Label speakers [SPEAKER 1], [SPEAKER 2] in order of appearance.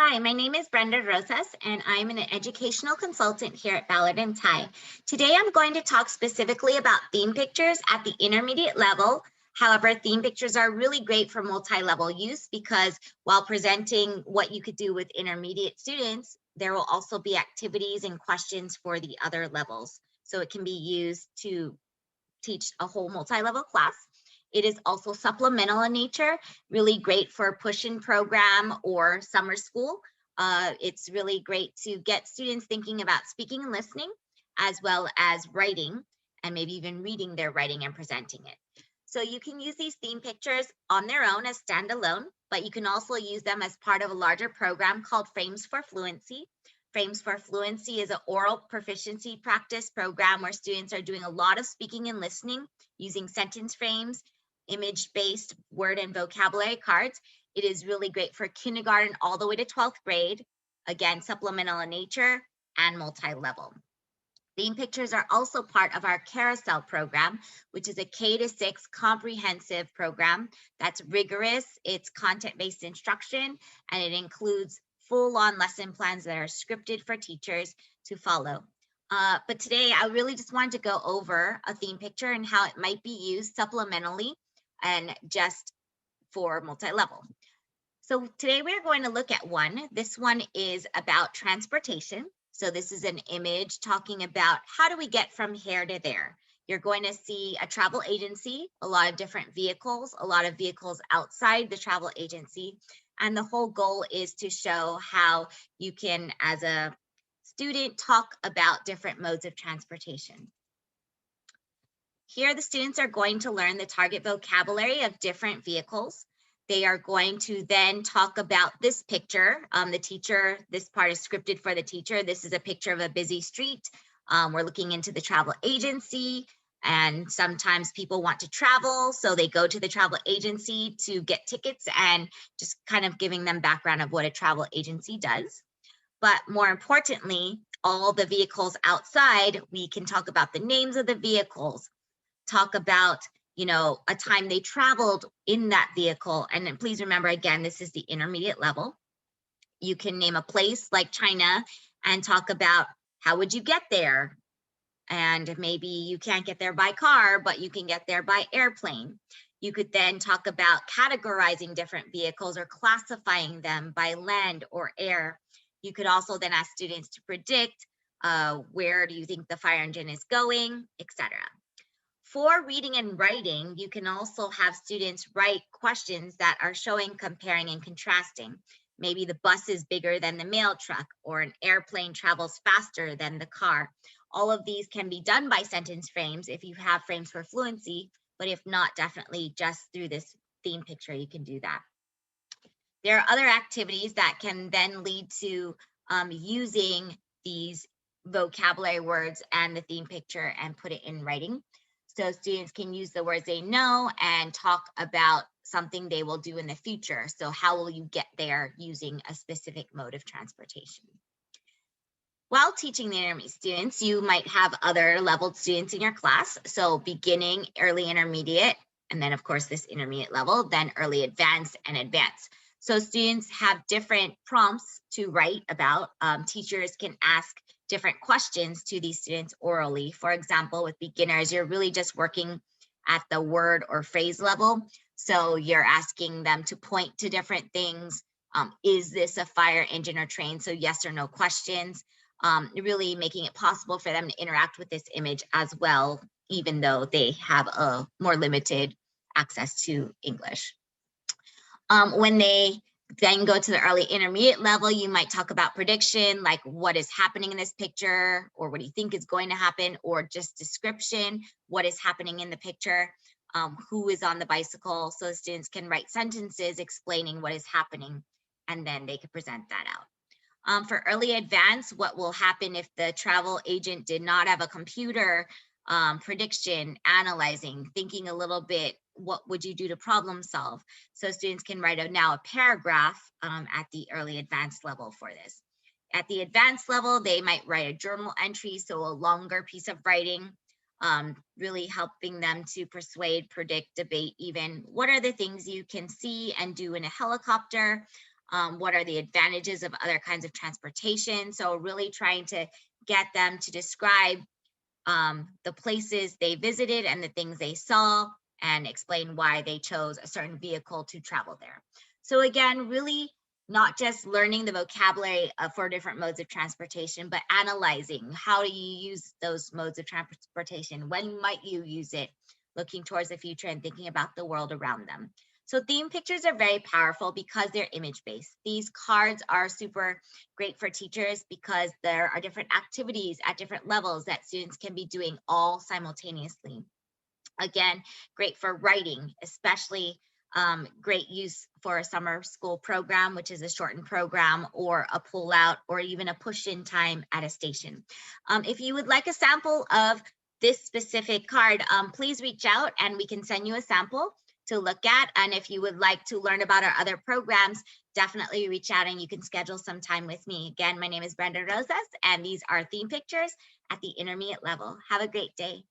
[SPEAKER 1] Hi, my name is Brenda Rosas, and I'm an educational consultant here at Ballard and Ty. Today, I'm going to talk specifically about theme pictures at the intermediate level. However, theme pictures are really great for multi-level use because while presenting what you could do with intermediate students, there will also be activities and questions for the other levels. So it can be used to teach a whole multi-level class. It is also supplemental in nature, really great for push-in program or summer school. It's really great to get students thinking about speaking and listening, as well as writing, and maybe even reading their writing and presenting it. So you can use these theme pictures on their own as standalone, but you can also use them as part of a larger program called Frames for Fluency. Frames for Fluency is an oral proficiency practice program where students are doing a lot of speaking and listening using sentence frames, image-based word and vocabulary cards. It is really great for kindergarten all the way to 12th grade. Again, supplemental in nature and multi-level. Theme pictures are also part of our Carousel program, which is a K-6 comprehensive program that's rigorous. It's content-based instruction, and it includes full-on lesson plans that are scripted for teachers to follow. But today, I really just wanted to go over a theme picture and how it might be used supplementally and just for multi-level. So today we're going to look at one. This one is about transportation. So this is an image talking about how do we get from here to there. You're going to see a travel agency, a lot of different vehicles, a lot of vehicles outside the travel agency. And the whole goal is to show how you can, as a student, talk about different modes of transportation. Here, the students are going to learn the target vocabulary of different vehicles. They are going to then talk about this picture. The teacher, this part is scripted for the teacher. This is a picture of a busy street. We're looking into the travel agency, and sometimes people want to travel, so they go to the travel agency to get tickets and just kind of giving them background of what a travel agency does. But more importantly, all the vehicles outside, we can talk about the names of the vehicles, talk about, a time they traveled in that vehicle. And then please remember, again, this is the intermediate level. You can name a place like China and talk about how would you get there? And maybe you can't get there by car, but you can get there by airplane. You could then talk about categorizing different vehicles or classifying them by land or air. You could also then ask students to predict where do you think the fire engine is going, etc. For reading and writing, you can also have students write questions that are showing comparing and contrasting. Maybe the bus is bigger than the mail truck, or an airplane travels faster than the car. All of these can be done by sentence frames if you have frames for fluency, but if not, definitely just through this theme picture, you can do that. There are other activities that can then lead to using these vocabulary words and the theme picture and put it in writing. So students can use the words they know and talk about something they will do in the future. So how will you get there using a specific mode of transportation? While teaching the intermediate students, you might have other leveled students in your class. So beginning, early intermediate, and then of course this intermediate level, then early advanced and advanced. So students have different prompts to write about. Teachers can ask different questions to these students orally. For example, with beginners, you're really just working at the word or phrase level. So you're asking them to point to different things. Is this a fire engine or train? So yes or no questions. Really making it possible for them to interact with this image as well, even though they have a more limited access to English. When they then go to the early intermediate level, you might talk about prediction, like what is happening in this picture, or what do you think is going to happen, or just description, what is happening in the picture, who is on the bicycle. So students can write sentences explaining what is happening, and then they can present that out. For early advanced, what will happen if the travel agent did not have a computer? Prediction, analyzing, thinking a little bit, what would you do to problem solve? So students can write now a paragraph at the early advanced level for this. At the advanced level, they might write a journal entry, so a longer piece of writing, really helping them to persuade, predict, debate even. What are the things you can see and do in a helicopter? what are the advantages of other kinds of transportation. So really trying to get them to describe the places they visited and the things they saw, and explain why they chose a certain vehicle to travel there. So again, really not just learning the vocabulary for different modes of transportation, but analyzing how do you use those modes of transportation? When might you use it? Looking towards the future and thinking about the world around them. So theme pictures are very powerful because they're image-based. These cards are super great for teachers because there are different activities at different levels that students can be doing all simultaneously. Again, great for writing, especially great use for a summer school program, which is a shortened program, or a pull out, or even a push in time at a station. If you would like a sample of this specific card, please reach out and we can send you a sample to look at. And if you would like to learn about our other programs, definitely reach out and you can schedule some time with me. Again, my name is Brenda Rosas, and these are theme pictures at the intermediate level. Have a great day.